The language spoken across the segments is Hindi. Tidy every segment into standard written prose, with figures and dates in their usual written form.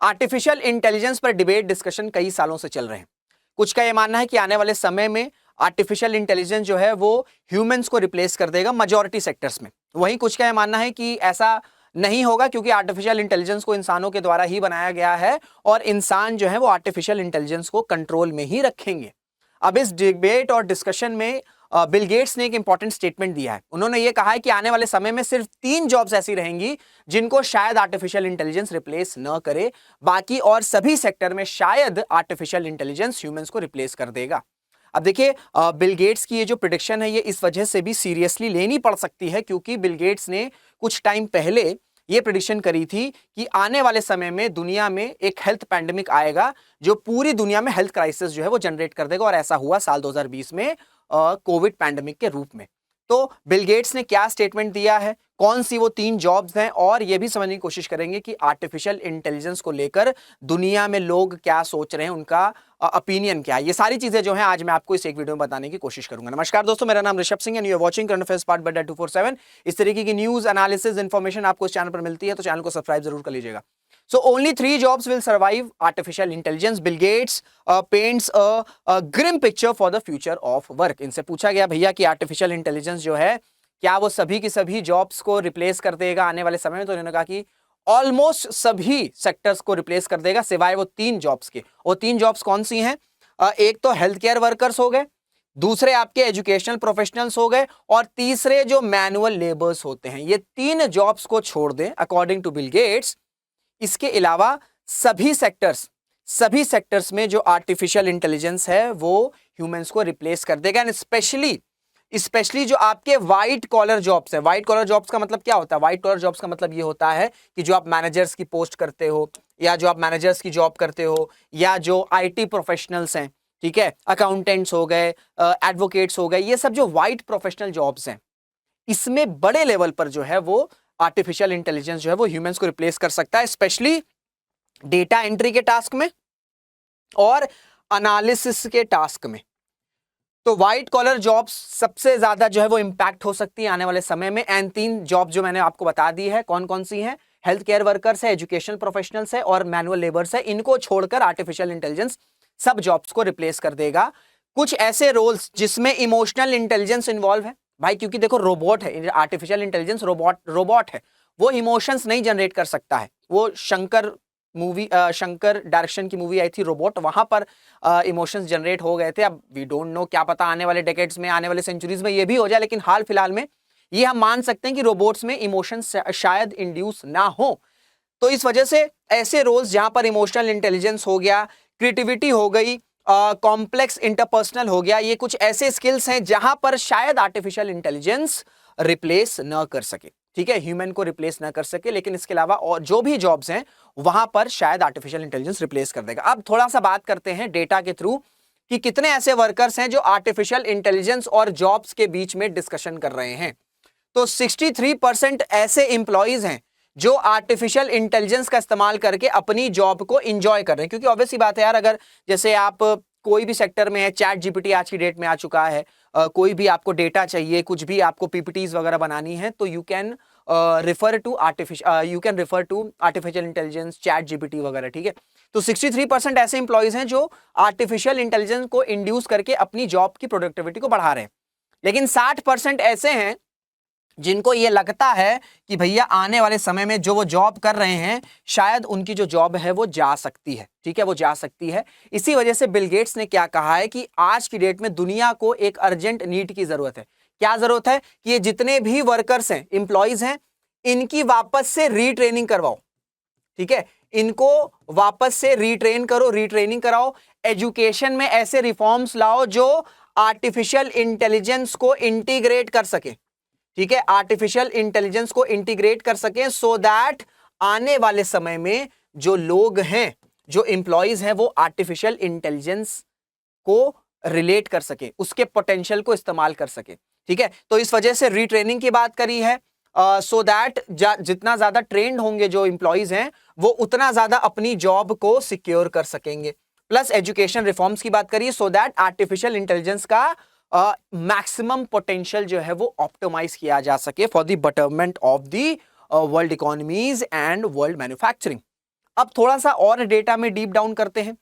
आर्टिफिशियल इंटेलिजेंस पर डिबेट डिस्कशन कई सालों से चल रहे हैं। कुछ का यह मानना है कि आने वाले समय में आर्टिफिशियल इंटेलिजेंस जो है वो ह्यूमंस को रिप्लेस कर देगा मेजॉरिटी सेक्टर्स में। वहीं कुछ का यह मानना है कि ऐसा नहीं होगा, क्योंकि आर्टिफिशियल इंटेलिजेंस को इंसानों के द्वारा ही बनाया गया है और इंसान जो है वो आर्टिफिशियल इंटेलिजेंस को कंट्रोल में ही रखेंगे। अब इस डिबेट और डिस्कशन में बिल गेट्स ने एक इंपॉर्टेंट स्टेटमेंट दिया है। उन्होंने ये कहा है कि आने वाले समय में सिर्फ 3 जॉब्स ऐसी रहेंगी जिनको शायद आर्टिफिशियल इंटेलिजेंस रिप्लेस न करे, बाकी और सभी सेक्टर में शायद आर्टिफिशियल इंटेलिजेंस ह्यूमंस को रिप्लेस कर देगा। अब देखिए, बिल गेट्स की ये जो प्रेडिक्शन है ये इस वजह से भी सीरियसली लेनी पड़ सकती है, क्योंकि बिल गेट्स ने कुछ टाइम पहले ये प्रेडिक्शन करी थी कि आने वाले समय में दुनिया में एक हेल्थ पैंडेमिक आएगा जो पूरी दुनिया में हेल्थ क्राइसिस जो है वो जनरेट कर देगा, और ऐसा हुआ साल 2020 में कोविड पैंडेमिक के रूप में। तो बिल गेट्स ने क्या स्टेटमेंट दिया है, कौन सी वो 3 जॉब्स हैं, और ये भी समझने की कोशिश करेंगे कि आर्टिफिशियल इंटेलिजेंस को लेकर दुनिया में लोग क्या सोच रहे हैं, उनका ओपिनियन क्या है। ये सारी चीजें जो हैं आज मैं आपको इस एक वीडियो में बताने की कोशिश करूंगा। नमस्कार दोस्तों, मेरा नाम Rishabh Singh and you are watching current affairs part by 247। इस तरीके की न्यूज एनालिसिस इंफॉर्मेशन आपको इस चैनल पर मिलती है, तो चैनल को सब्सक्राइब जरूर कर लीजिएगा। So only 3 jobs will survive artificial intelligence. Bill Gates paints a grim picture for the future of work. इनसे पूछा गया भैया कि आर्टिफिशियल इंटेलिजेंस जो है क्या वो सभी की सभी जॉब्स को रिप्लेस कर देगा आने वाले समय में, तो उन्होंने कहा कि ऑलमोस्ट सभी सेक्टर्स को रिप्लेस कर देगा सिवाय वो 3 जॉब्स के। वो 3 जॉब्स कौन सी हैं? एक तो हेल्थ केयर वर्कर्स हो गए, दूसरे आपके एजुकेशनल प्रोफेशनल्स हो गए, और तीसरे जो मैनुअल लेबर्स होते हैं। ये 3 जॉब्स को छोड़ दें अकॉर्डिंग टू बिल गेट्स, इसके अलावा सभी सेक्टर्स में जो आर्टिफिशियल इंटेलिजेंस है वो ह्यूमंस को रिप्लेस कर देगा। एंड स्पेशली जो आपके व्हाइट कॉलर जॉब्स है। व्हाइट कॉलर जॉब्स का मतलब क्या होता है? व्हाइट कॉलर जॉब्स का मतलब ये होता है कि जो आप मैनेजर्स की पोस्ट करते हो, या जो आप मैनेजर्स की जॉब करते हो, या जो आईटी प्रोफेशनल्स हैं, ठीक है, अकाउंटेंट्स हो गए, एडवोकेट्स हो गए, ये सब जो व्हाइट प्रोफेशनल जॉब्स हैं, इसमें बड़े लेवल पर जो है वो आर्टिफिशियल इंटेलिजेंस जो है वो ह्यूमंस को रिप्लेस कर सकता है, स्पेशली डेटा एंट्री के टास्क में और एनालिसिस के टास्क में। तो व्हाइट कॉलर जॉब्स सबसे ज्यादा जो है वो इंपैक्ट हो सकती है आने वाले समय में। एंड 3 जॉब जो मैंने आपको बता दी है कौन कौन सी हैं, हेल्थ केयर वर्कर्स है, एजुकेशनल प्रोफेशनल्स है और मैनुअल लेबर्स है। इनको छोड़कर आर्टिफिशियल इंटेलिजेंस सब जॉब्स को रिप्लेस कर देगा। कुछ ऐसे रोल्स जिसमें इमोशनल इंटेलिजेंस इन्वॉल्व है भाई, क्योंकि देखो रोबोट है, आर्टिफिशियल इंटेलिजेंस रोबोट है, वो इमोशंस नहीं जनरेट कर सकता है। वो शंकर डायरेक्शन की मूवी आई थी रोबोट, वहां पर इमोशंस जनरेट हो गए थे। अब वी डोंट नो, क्या पता आने वाले डेकेड्स में, आने वाले सेंचुरीज में ये भी हो जाए, लेकिन हाल फिलहाल में ये हम मान सकते हैं कि रोबोट्स में इमोशंस शायद इंड्यूस ना हो। तो इस वजह से ऐसे रोल्स जहां पर इमोशनल इंटेलिजेंस हो गया, क्रिएटिविटी हो गई, कॉम्प्लेक्स इंटरपर्सनल हो गया, ये कुछ ऐसे स्किल्स हैं जहां पर शायद आर्टिफिशियल इंटेलिजेंस रिप्लेस न कर सके, ठीक है, ह्यूमन को रिप्लेस ना कर सके। लेकिन इसके अलावा और जो भी जॉब्स हैं वहां पर शायद आर्टिफिशियल इंटेलिजेंस रिप्लेस कर देगा। अब थोड़ा सा बात करते हैं डेटा के थ्रू कि कितने ऐसे वर्कर्स हैं जो आर्टिफिशियल इंटेलिजेंस और जॉब्स के बीच में डिस्कशन कर रहे हैं। तो 63% ऐसे इंप्लॉइज हैं जो आर्टिफिशियल इंटेलिजेंस का इस्तेमाल करके अपनी जॉब को एंजॉय कर रहे हैं। क्योंकि ऑब्वियस सी बात है यार, अगर जैसे आप कोई भी सेक्टर में है, चैट जीपीटी आज की डेट में आ चुका है, कोई भी आपको डेटा चाहिए, कुछ भी आपको पीपीटीज वगैरह बनानी है, तो you can refer to artificial intelligence, chat GPT वगैरह, ठीक है। तो 63% ऐसे इंप्लॉइज हैं जो आर्टिफिशियल इंटेलिजेंस को इंड्यूस करके अपनी जॉब की प्रोडक्टिविटी को बढ़ा रहे हैं। लेकिन 60% ऐसे हैं जिनको ये लगता है कि भैया आने वाले समय में जो वो जॉब कर रहे हैं शायद उनकी जो जॉब है वो जा सकती है, ठीक है, वो जा सकती है। इसी वजह से बिल गेट्स ने क्या कहा है कि आज की डेट में दुनिया को एक अर्जेंट नीड की जरूरत है। क्या जरूरत है? कि ये जितने भी वर्कर्स हैं, इंप्लॉइज हैं, इनकी वापस से रीट्रेनिंग करवाओ, ठीक है, इनको वापस से रीट्रेनिंग कराओ। एजुकेशन में ऐसे रिफॉर्म्स लाओ जो आर्टिफिशियल इंटेलिजेंस को इंटीग्रेट कर सके, ठीक है, आर्टिफिशियल इंटेलिजेंस को इंटीग्रेट कर सकें, सो दैट आने वाले समय में जो लोग हैं, जो एम्प्लॉइज हैं, वो आर्टिफिशियल इंटेलिजेंस को रिलेट कर सके, उसके पोटेंशियल को इस्तेमाल कर सके, ठीक है। तो इस वजह से रीट्रेनिंग की बात करी है, सो दैट जितना ज्यादा ट्रेंड होंगे जो एम्प्लॉइज हैं वो उतना ज्यादा अपनी जॉब को सिक्योर कर सकेंगे। प्लस एजुकेशन रिफॉर्म्स की बात करिए, सो दैट आर्टिफिशियल इंटेलिजेंस का मैक्सिमम पोटेंशियल जो है वो ऑप्टिमाइज किया जा सके for the betterment of the world economies and world manufacturing. अब थोड़ा सा और डेटा में डीप डाउन करते हैं,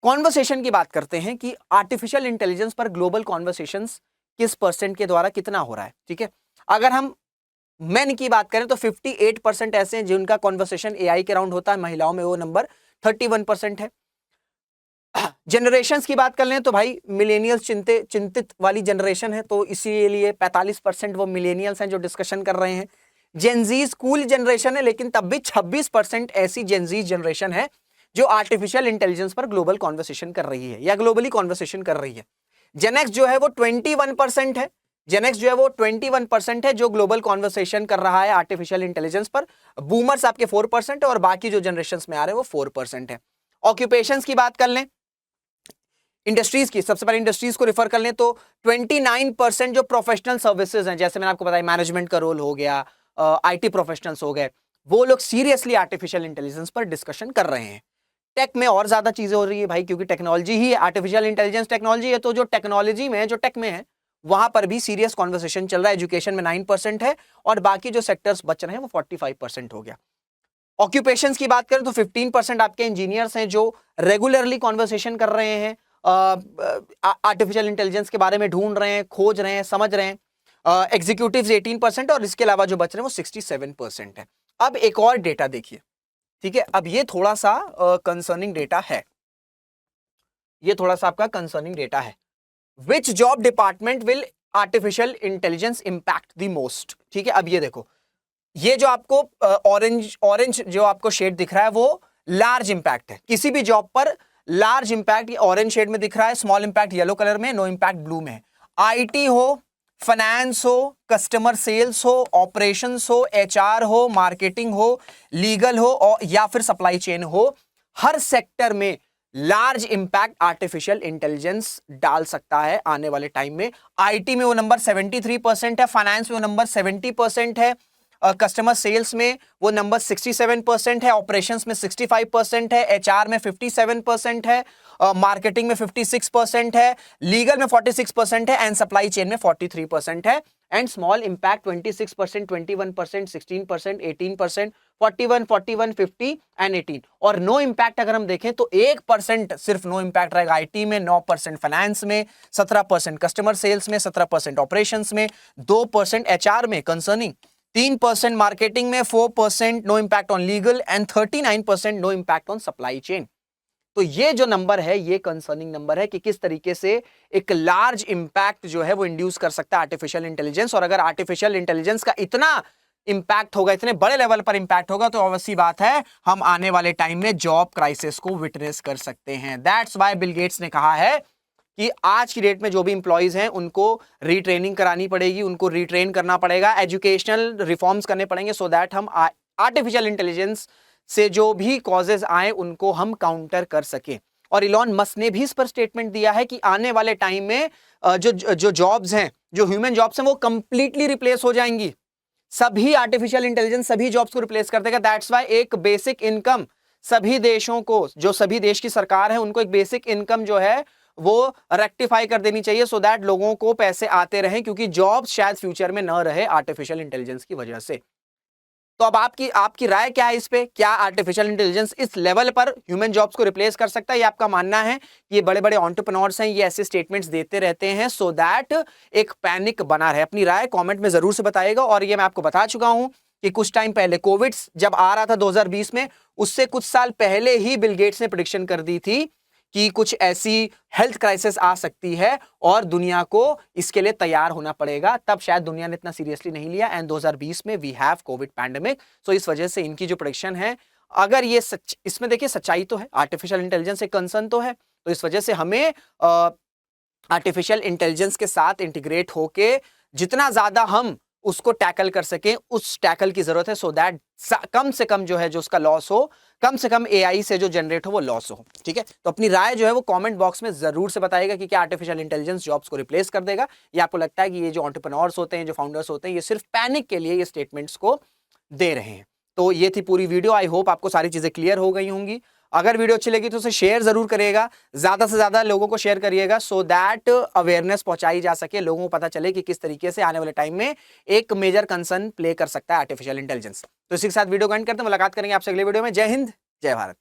कॉन्वर्सेशन की बात करते हैं कि आर्टिफिशियल इंटेलिजेंस पर ग्लोबल कॉन्वर्सेशंस किस परसेंट के द्वारा कितना हो रहा है। ठीक है, अगर हम मेन की बात करें तो 58% ऐसे हैं जिनका कॉन्वर्सेशन एआई के अराउंड होता है, महिलाओं में वो नंबर 31% है। जनरेशंस की बात कर लें तो भाई मिलेनियल्स चिंतित वाली जनरेशन है, तो इसीलिए 45% वो मिलेनियल्स हैं जो डिस्कशन कर रहे हैं। जेनजीज कूल जनरेशन है, लेकिन तब भी 26% ऐसी जेनजीज जनरेशन है जो आर्टिफिशियल इंटेलिजेंस पर ग्लोबल कॉन्वर्सेशन कर रही है या ग्लोबली कॉन्वर्सेशन कर रही है। जेनेक्स जो है वो 21% है, जेनेक्स जो है वो 21% है जो ग्लोबल कॉन्वर्सेशन कर रहा है आर्टिफिशियल इंटेलिजेंस पर। बूमर्स आपके 4% है और बाकी जो जनरेशंस में आ रहे हैं वो 4% है। ऑक्यूपेशंस की बात कर लें, इंडस्ट्रीज की, सबसे पहले इंडस्ट्रीज को रिफर कर लें तो 29% जो प्रोफेशनल सर्विसेज हैं, जैसे मैंने आपको बताया मैनेजमेंट का रोल हो गया, आईटी प्रोफेशनल्स हो गए, वो लोग सीरियसली आर्टिफिशियल इंटेलिजेंस पर डिस्कशन कर रहे हैं। टेक में और ज्यादा चीजें हो रही है भाई, क्योंकि टेक्नोलॉजी ही आर्टिफिशियल इंटेलिजेंस टेक्नोलॉजी है, तो जो टेक्नोलॉजी में जो टेक में है वहां पर भी सीरियस कॉन्वर्सेशन चल रहा है। एजुकेशन में 9% है और बाकी जो सेक्टर्स बच रहे हैं वो 45% हो गया। ऑक्यूपेशंस की बात करें तो 15% आपके इंजीनियर्स हैं जो रेगुलरली कॉन्वर्सेशन कर रहे हैं, आर्टिफिशियल इंटेलिजेंस के बारे में ढूंढ रहे हैं, खोज रहे हैं, समझ रहे हैं। एग्जीक्यूटिव्स 18% और इसके अलावा जो बच रहे हैं वो 67% है। अब एक और डेटा देखिए, ठीक है, अब ये थोड़ा सा कंसर्निंग डेटा है, ये थोड़ा सा आपका कंसर्निंग डेटा है। Which job department will artificial intelligence impact the most. ठीक है, अब ये देखो, ये जो आपको ऑरेंज जो आपको शेड दिख रहा है वो लार्ज इंपैक्ट है। किसी भी जॉब पर लार्ज इंपैक्ट ये ऑरेंज शेड में दिख रहा है, स्मॉल इंपैक्ट येलो कलर में, नो इंपैक्ट ब्लू में है। आईटी हो, फाइनेंस हो, कस्टमर सेल्स हो, ऑपरेशंस हो, एचआर हो, मार्केटिंग हो, लीगल हो और या फिर सप्लाई चेन हो, हर सेक्टर में लार्ज इंपैक्ट आर्टिफिशियल इंटेलिजेंस डाल सकता है आने वाले टाइम में। आईटी में वो नंबर 73% है, फाइनेंस में वो नंबर 70% है, कस्टमर सेल्स में वो नंबर 67% है, ऑपरेशंस में 65% है, एचआर में 57% है, मार्केटिंग में 56% है, लीगल में 46% है एंड सप्लाई चेन में 43% है। And small impact 26%, 21%, 16%, 18%, 41, 41, 50 and 18। और नो इंपैक्ट अगर हम देखें तो 1% सिर्फ नो इंपैक्ट रहेगा आईटी में, 9% फाइनेंस में, 17% कस्टमर सेल्स में, 17% ऑपरेशंस में, 2% एचआर में कंसर्निंग, 3% मार्केटिंग में, 4% no impact on legal and 39% no impact on supply chain. तो ये जो नंबर है ये कंसर्निंग नंबर है कि किस तरीके से एक लार्ज इंपैक्ट जो है वो इंड्यूस कर सकता है आर्टिफिशियल इंटेलिजेंस। और अगर आर्टिफिशियल इंटेलिजेंस का इतना इंपैक्ट होगा, इतने बड़े लेवल पर इंपैक्ट होगा, तो ऑब्वियसली बात है हम आने वाले टाइम में जॉब क्राइसिस को विटनेस कर सकते हैं। दैट्स व्हाई बिल गेट्स ने कहा है कि आज की डेट में जो भी इंप्लॉइज हैं उनको रीट्रेनिंग करानी पड़ेगी, उनको रीट्रेन करना पड़ेगा, एजुकेशनल रिफॉर्म्स करने पड़ेंगे सो दैट हम आर्टिफिशियल इंटेलिजेंस से जो भी कॉजेज आए उनको हम काउंटर कर सकें। और इलॉन मस्क ने भी इस पर स्टेटमेंट दिया है कि आने वाले टाइम में जो जॉब्स हैं, जो ह्यूमन जॉब्स हैं, वो कंप्लीटली रिप्लेस हो जाएंगी। सभी आर्टिफिशियल इंटेलिजेंस सभी जॉब्स को रिप्लेस कर देगा। दैट्स व्हाई एक बेसिक इनकम सभी देशों को, जो सभी देश की सरकार है उनको एक बेसिक इनकम जो है वो रेक्टिफाई कर देनी चाहिए सो दैट लोगों को पैसे आते रहें, क्योंकि जॉब्स शायद फ्यूचर में न रहे आर्टिफिशियल इंटेलिजेंस की वजह से। तो अब आपकी राय क्या है इस पे? क्या आर्टिफिशियल इंटेलिजेंस इस लेवल पर ह्यूमन जॉब्स को रिप्लेस कर सकता है? ये आपका मानना है? ये बड़े बड़े एंटरप्रेन्योर्स हैं, ये ऐसे स्टेटमेंट्स देते रहते हैं सो दैट एक पैनिक बना रहे। अपनी राय कमेंट में जरूर से बताइएगा। और ये मैं आपको बता चुका हूं कि कुछ टाइम पहले कोविड जब आ रहा था 2020 में, उससे कुछ साल पहले ही बिल गेट्स ने प्रेडिक्शन कर दी थी कि कुछ ऐसी हेल्थ क्राइसिस आ सकती है और दुनिया को इसके लिए तैयार होना पड़ेगा। तब शायद दुनिया ने इतना सीरियसली नहीं लिया एंड 2020 में वी हैव कोविड पैंडेमिक। सो इस वजह से इनकी जो प्रेडिक्शन है, अगर ये इसमें देखिए सच्चाई तो है, आर्टिफिशियल इंटेलिजेंस एक कंसर्न तो है, तो इस वजह से हमें आर्टिफिशियल इंटेलिजेंस के साथ इंटीग्रेट होके जितना ज्यादा हम उसको टैकल कर सकें उस टैकल की जरूरत है सो दैट कम से कम जो है जो उसका लॉस हो, कम से कम एआई से जो जनरेट हो वो लॉस हो। ठीक है, तो अपनी राय जो है वो कमेंट बॉक्स में जरूर से बताइएगा कि क्या आर्टिफिशियल इंटेलिजेंस जॉब्स को रिप्लेस कर देगा, या आपको लगता है कि ये जो एंटरप्रेन्योर्स होते हैं, जो फाउंडर्स होते हैं, ये सिर्फ पैनिक के लिए ये स्टेटमेंट्स को दे रहे हैं। तो ये थी पूरी वीडियो। आई होप आपको सारी चीजें क्लियर हो गई होंगी। अगर वीडियो अच्छी लगी तो उसे शेयर जरूर करिएगा, ज्यादा से ज्यादा लोगों को शेयर करिएगा सो दैट अवेयरनेस पहुंचाई जा सके, लोगों को पता चले कि किस तरीके से आने वाले टाइम में एक मेजर कंसर्न प्ले कर सकता है आर्टिफिशियल इंटेलिजेंस। तो इसी के साथ वीडियो को एंड करते हैं, मुलाकात करेंगे आपसे अगले वीडियो में। जय हिंद, जय भारत।